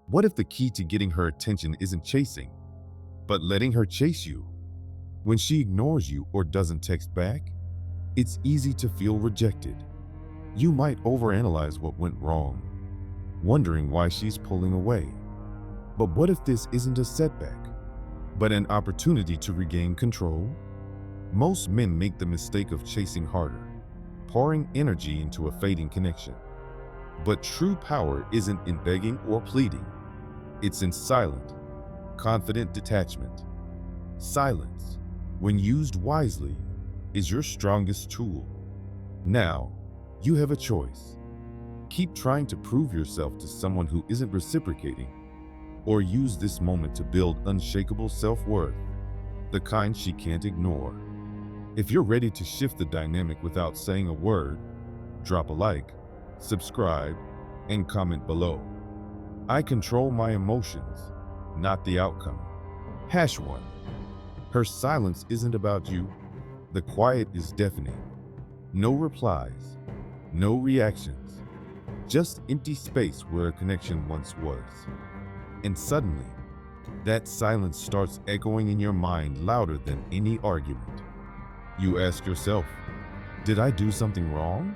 What if the key to getting her attention isn't chasing, but letting her chase you? When she ignores you or doesn't text back, it's easy to feel rejected. You might overanalyze what went wrong, wondering why she's pulling away. But what if this isn't a setback, but an opportunity to regain control? Most men make the mistake of chasing harder, pouring energy into a fading connection. But true power isn't in begging or pleading. It's in silent, confident detachment. Silence, when used wisely, is your strongest tool. Now, you have a choice. Keep trying to prove yourself to someone who isn't reciprocating, or use this moment to build unshakable self-worth, the kind she can't ignore. If you're ready to shift the dynamic without saying a word, drop a like, subscribe, and comment below. I control my emotions, not the outcome. #1. Her silence isn't about you. The quiet is deafening. No replies, no reactions, just empty space where a connection once was. And suddenly, that silence starts echoing in your mind louder than any argument. You ask yourself, did I do something wrong?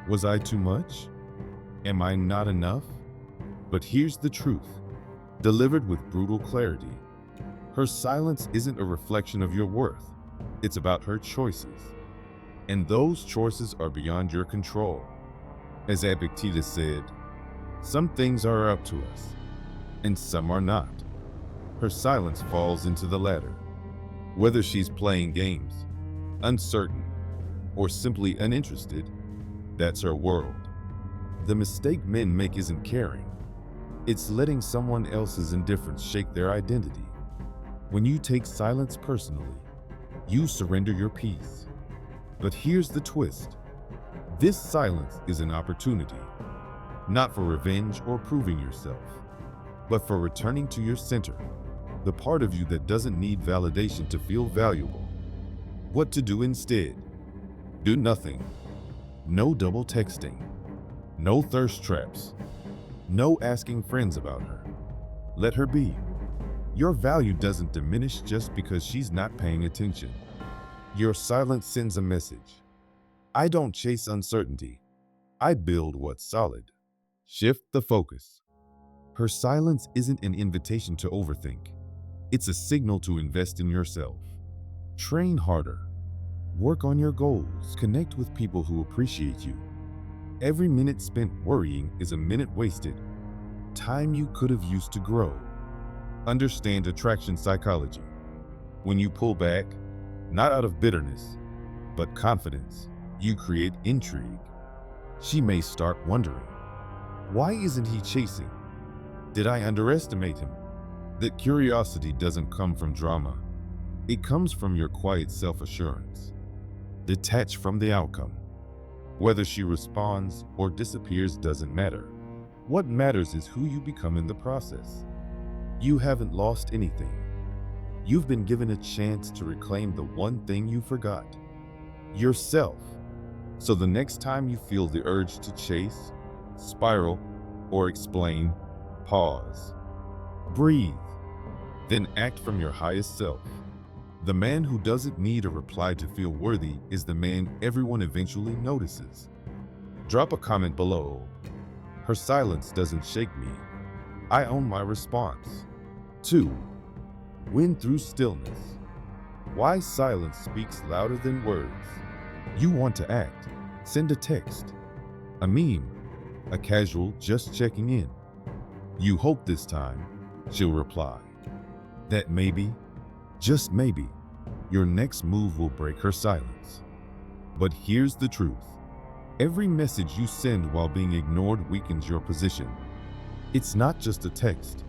Was I too much? Am I not enough? But here's the truth, delivered with brutal clarity. Her silence isn't a reflection of your worth. It's about her choices. And those choices are beyond your control. As Epictetus said, some things are up to us, and some are not. Her silence falls into the latter. Whether she's playing games, uncertain, or simply uninterested, that's her world. The mistake men make isn't caring. It's letting someone else's indifference shake their identity. When you take silence personally, you surrender your peace. But here's the twist. This silence is an opportunity, not for revenge or proving yourself, but for returning to your center, the part of you that doesn't need validation to feel valuable. What to do instead? Do nothing. No double texting. No thirst traps. No asking friends about her. Let her be. Your value doesn't diminish just because she's not paying attention. Your silence sends a message. I don't chase uncertainty. I build what's solid. Shift the focus. Her silence isn't an invitation to overthink. It's a signal to invest in yourself. Train harder. Work on your goals. Connect with people who appreciate you. Every minute spent worrying is a minute wasted. Time you could have used to grow. Understand attraction psychology. When you pull back, not out of bitterness, but confidence, you create intrigue. She may start wondering, why isn't he chasing? Did I underestimate him? That curiosity doesn't come from drama. It comes from your quiet self-assurance. Detach from the outcome. Whether she responds or disappears doesn't matter. What matters is who you become in the process. You haven't lost anything. You've been given a chance to reclaim the one thing you forgot, yourself. So the next time you feel the urge to chase, spiral, or explain, pause. Breathe. Then act from your highest self. The man who doesn't need a reply to feel worthy is the man everyone eventually notices. Drop a comment below. Her silence doesn't shake me. I own my response. 2. Win through stillness. Why silence speaks louder than words. You want to act. Send a text, a meme, a casual just checking in. You hope this time she'll reply. That maybe, just maybe, your next move will break her silence. But here's the truth. Every message you send while being ignored weakens your position. It's not just a text.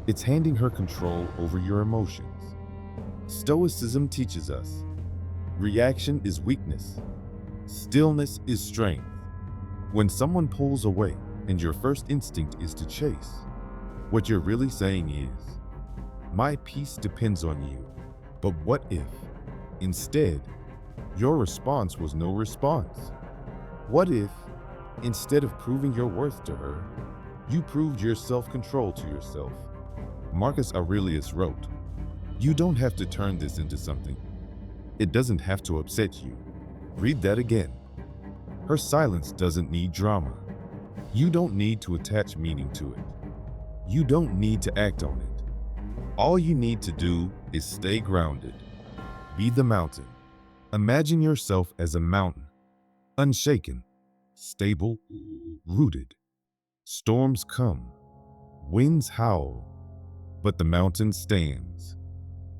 It's handing her control over your emotions. Stoicism teaches us, reaction is weakness. Stillness is strength. When someone pulls away and your first instinct is to chase, what you're really saying is, my peace depends on you. But what if, instead, your response was no response? What if, instead of proving your worth to her, You proved your self-control to yourself. Marcus Aurelius wrote, "You don't have to turn this into something. It doesn't have to upset you." Read that again. Her silence doesn't need drama. You don't need to attach meaning to it. You don't need to act on it. All you need to do is stay grounded. Be the mountain. Imagine yourself as a mountain, unshaken, stable, rooted. Storms come, winds howl, but the mountain stands.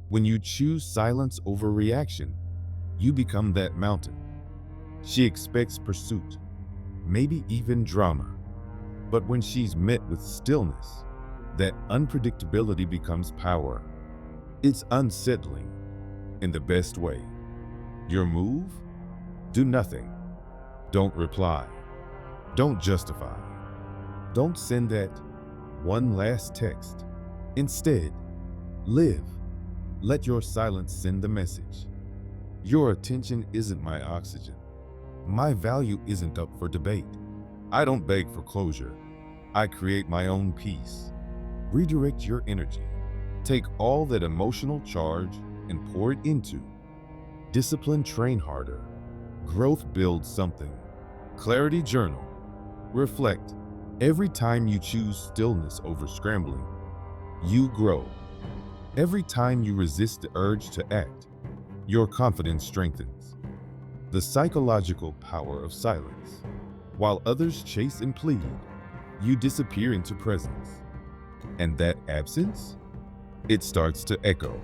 When you choose silence over reaction, you become that mountain. She expects pursuit, maybe even drama. But when she's met with stillness, that unpredictability becomes power. It's unsettling in the best way. Your move? Do nothing. Don't reply. Don't justify. Don't send that one last text. Instead, live. Let your silence send the message. Your attention isn't my oxygen. My value isn't up for debate. I don't beg for closure. I create my own peace. Redirect your energy. Take all that emotional charge and pour it into. Discipline, train harder. Growth builds something. Clarity, journal. Reflect. Every time you choose stillness over scrambling, you grow. Every time you resist the urge to act, your confidence strengthens. The psychological power of silence. While others chase and plead, you disappear into presence. And that absence? It starts to echo.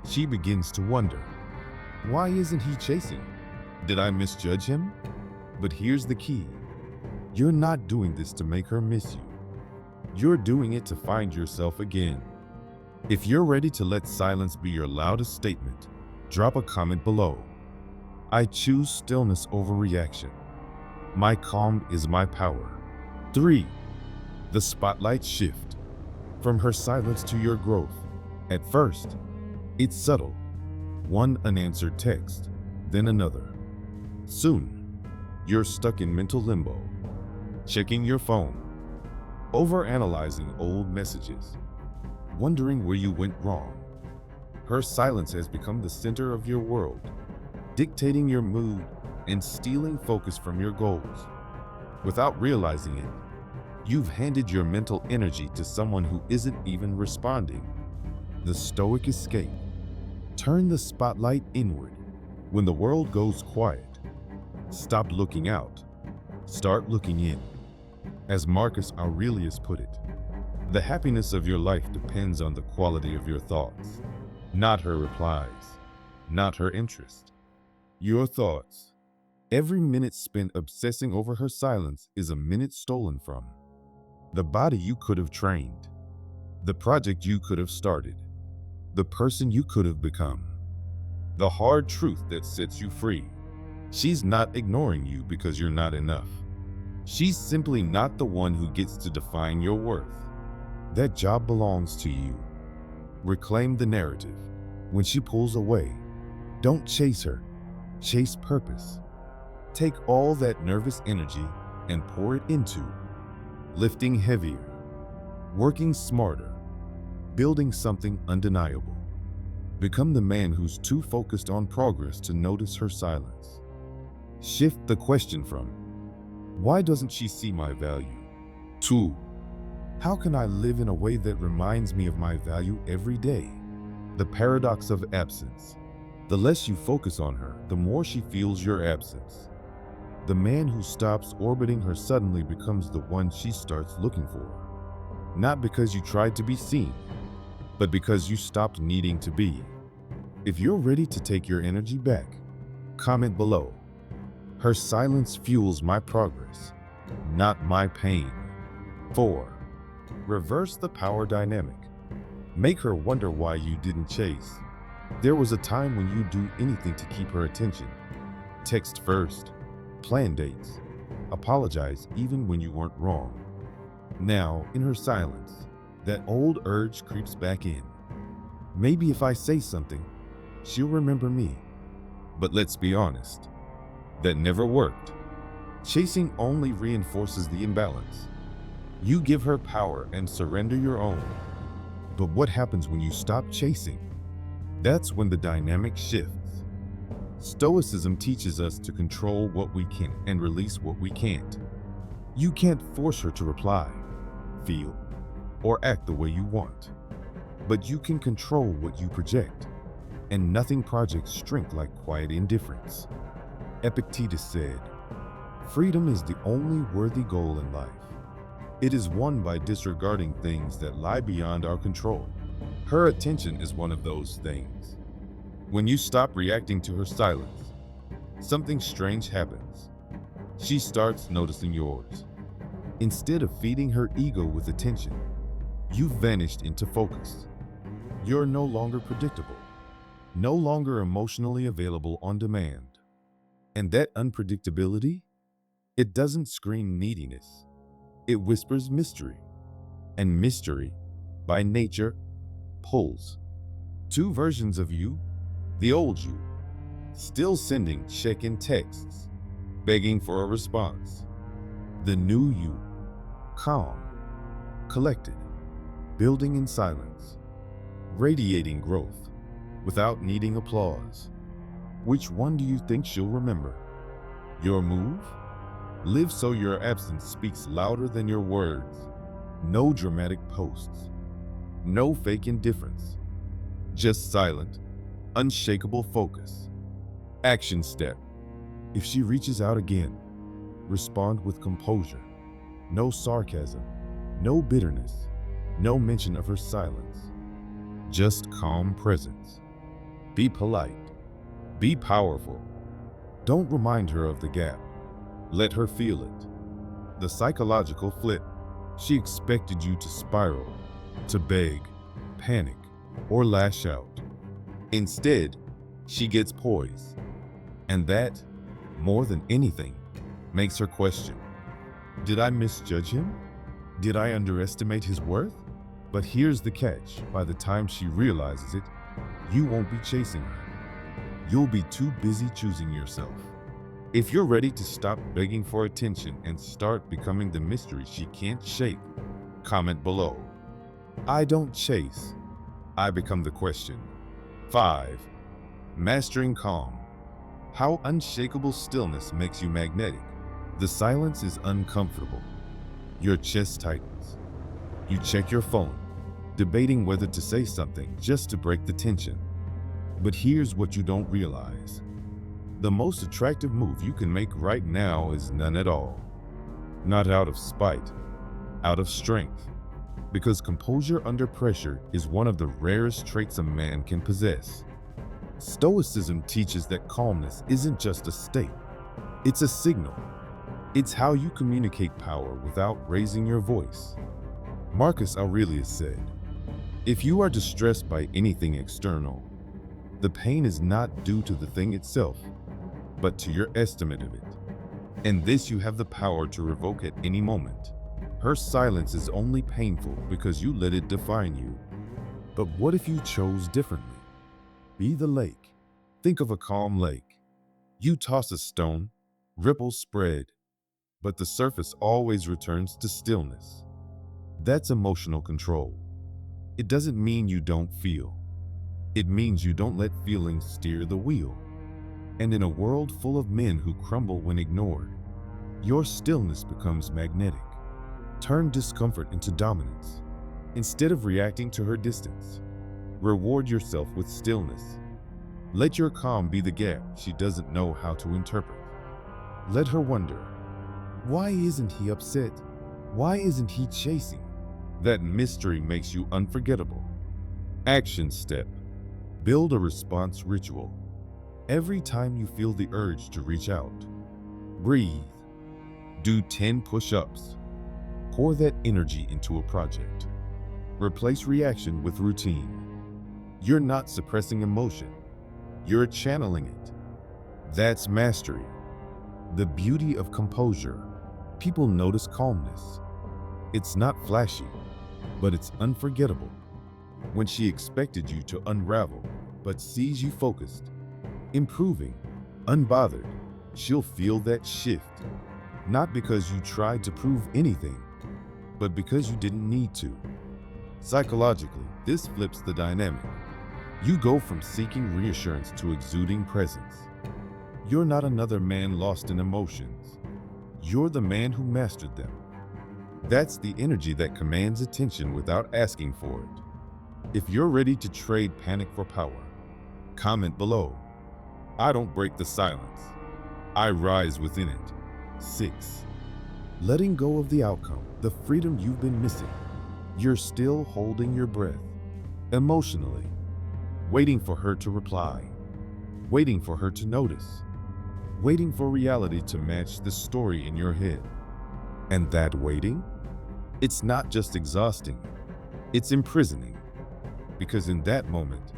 She begins to wonder, why isn't he chasing? Did I misjudge him? But here's the key. You're not doing this to make her miss you. You're doing it to find yourself again. If you're ready to let silence be your loudest statement, drop a comment below. I choose stillness over reaction. My calm is my power. 3. The spotlight shift. From her silence to your growth. At first, it's subtle. One unanswered text, then another. Soon, you're stuck in mental limbo, checking your phone, overanalyzing old messages, wondering where you went wrong. Her silence has become the center of your world, dictating your mood and stealing focus from your goals. Without realizing it, you've handed your mental energy to someone who isn't even responding. The Stoic escape. Turn the spotlight inward. When the world goes quiet, stop looking out. Start looking in. As Marcus Aurelius put it, the happiness of your life depends on the quality of your thoughts, not her replies, not her interest. Your thoughts. Every minute spent obsessing over her silence is a minute stolen from the body you could have trained, the project you could have started, the person you could have become. The hard truth that sets you free. She's not ignoring you because you're not enough. She's simply not the one who gets to define your worth. That job belongs to you. Reclaim the narrative. When she pulls away, don't chase her. Chase purpose. Take all that nervous energy and pour it into lifting heavier, working smarter, building something undeniable. Become the man who's too focused on progress to notice her silence. Shift the question from, why doesn't she see my value? To, how can I live in a way that reminds me of my value every day? The paradox of absence. The less you focus on her, the more she feels your absence. The man who stops orbiting her suddenly becomes the one she starts looking for. Not because you tried to be seen, but because you stopped needing to be. If you're ready to take your energy back, comment below. Her silence fuels my progress, not my pain. 4. Reverse the power dynamic. Make her wonder why you didn't chase. There was a time when you'd do anything to keep her attention. Text first, plan dates, apologize even when you weren't wrong. Now, in her silence, that old urge creeps back in. Maybe if I say something, she'll remember me. But let's be honest, that never worked. Chasing only reinforces the imbalance. You give her power and surrender your own. But what happens when you stop chasing? That's when the dynamic shifts. Stoicism teaches us to control what we can and release what we can't. You can't force her to reply, feel, or act the way you want. But you can control what you project, and nothing projects strength like quiet indifference. Epictetus said, "Freedom is the only worthy goal in life. It is won by disregarding things that lie beyond our control." Her attention is one of those things. When you stop reacting to her silence, something strange happens. She starts noticing yours. Instead of feeding her ego with attention, you've vanished into focus. You're no longer predictable, no longer emotionally available on demand. And that unpredictability, it doesn't scream neediness. It whispers mystery. And mystery, by nature, pulls. Two versions of you: the old you, still sending check-in texts, begging for a response. The new you, calm, collected, building in silence, radiating growth without needing applause. Which one do you think she'll remember? Your move? Live so your absence speaks louder than your words. No dramatic posts. No fake indifference. Just silent, unshakable focus. Action step. If she reaches out again, respond with composure. No sarcasm, no bitterness, no mention of her silence. Just calm presence. Be polite. Be powerful. Don't remind her of the gap. Let her feel it. The psychological flip. She expected you to spiral, to beg, panic, or lash out. Instead, she gets poise. And that, more than anything, makes her question, did I misjudge him? Did I underestimate his worth? But here's the catch. By the time she realizes it, you won't be chasing her. You'll be too busy choosing yourself. If you're ready to stop begging for attention and start becoming the mystery she can't shake, comment below. I don't chase. I become the question. 5. Mastering calm. How unshakable stillness makes you magnetic. The silence is uncomfortable. Your chest tightens. You check your phone, debating whether to say something just to break the tension. But here's what you don't realize. The most attractive move you can make right now is none at all. Not out of spite, out of strength. Because composure under pressure is one of the rarest traits a man can possess. Stoicism teaches that calmness isn't just a state, it's a signal. It's how you communicate power without raising your voice. Marcus Aurelius said, "If you are distressed by anything external, the pain is not due to the thing itself, but to your estimate of it. And this you have the power to revoke at any moment." Her silence is only painful because you let it define you. But what if you chose differently? Be the lake. Think of a calm lake. You toss a stone, ripples spread, but the surface always returns to stillness. That's emotional control. It doesn't mean you don't feel. It means you don't let feelings steer the wheel. And in a world full of men who crumble when ignored, your stillness becomes magnetic. Turn discomfort into dominance. Instead of reacting to her distance, reward yourself with stillness. Let your calm be the gap she doesn't know how to interpret. Let her wonder, why isn't he upset? Why isn't he chasing? That mystery makes you unforgettable. Action step. Build a response ritual. Every time you feel the urge to reach out, breathe. Do 10 push-ups. Pour that energy into a project. Replace reaction with routine. You're not suppressing emotion. You're channeling it. That's mastery. The beauty of composure. People notice calmness. It's not flashy, but it's unforgettable. When she expected you to unravel, but sees you focused, improving, unbothered, she'll feel that shift. Not because you tried to prove anything, but because you didn't need to. Psychologically, this flips the dynamic. You go from seeking reassurance to exuding presence. You're not another man lost in emotions. You're the man who mastered them. That's the energy that commands attention without asking for it. If you're ready to trade panic for power, comment below. I don't break the silence. I rise within it. 6. Letting go of the outcome, the freedom you've been missing. You're still holding your breath, emotionally, waiting for her to reply, waiting for her to notice, waiting for reality to match the story in your head. And that waiting? It's not just exhausting, it's imprisoning. Because in that moment,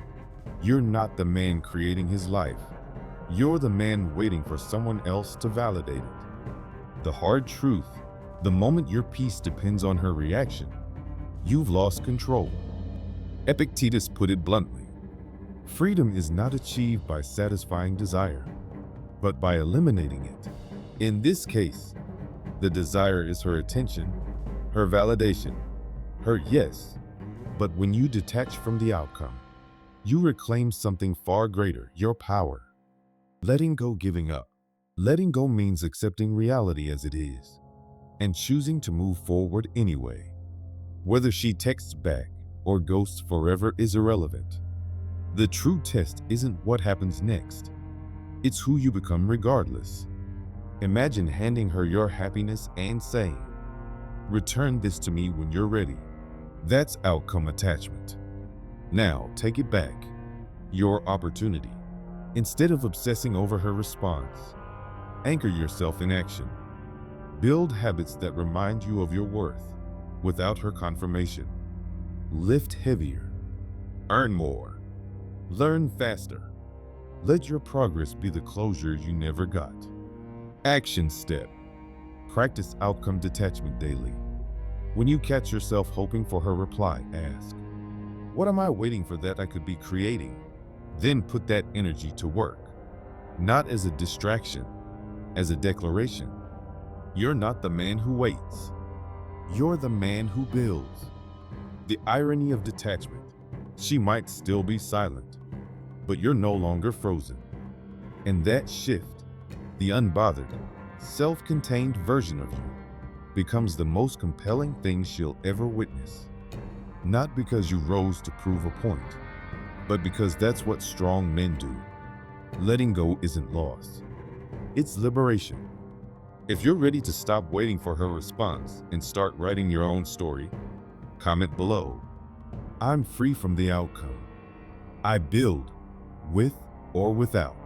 you're not the man creating his life. You're the man waiting for someone else to validate it. The hard truth, the moment your peace depends on her reaction, you've lost control. Epictetus put it bluntly. Freedom is not achieved by satisfying desire, but by eliminating it. In this case, the desire is her attention, her validation, her yes. But when you detach from the outcome, you reclaim something far greater, your power. Letting go, giving up. Letting go means accepting reality as it is and choosing to move forward anyway. Whether she texts back or ghosts forever is irrelevant. The true test isn't what happens next. It's who you become regardless. Imagine handing her your happiness and saying, "Return this to me when you're ready." That's outcome attachment. Now take it back. Your opportunity. Instead of obsessing over her response, anchor yourself in action. Build habits that remind you of your worth without her confirmation. Lift heavier. Earn more. Learn faster. Let your progress be the closure you never got. Action step. Practice outcome detachment daily. When you catch yourself hoping for her reply, ask, "What am I waiting for that I could be creating?" Then put that energy to work. Not as a distraction, as a declaration. You're not the man who waits. You're the man who builds. The irony of detachment. She might still be silent, but you're no longer frozen. And that shift, the unbothered, self-contained version of you, becomes the most compelling thing she'll ever witness. Not because you rose to prove a point, but because that's what strong men do. Letting go isn't loss. It's liberation. If you're ready to stop waiting for her response and start writing your own story, comment below. I'm free from the outcome. I build with or without.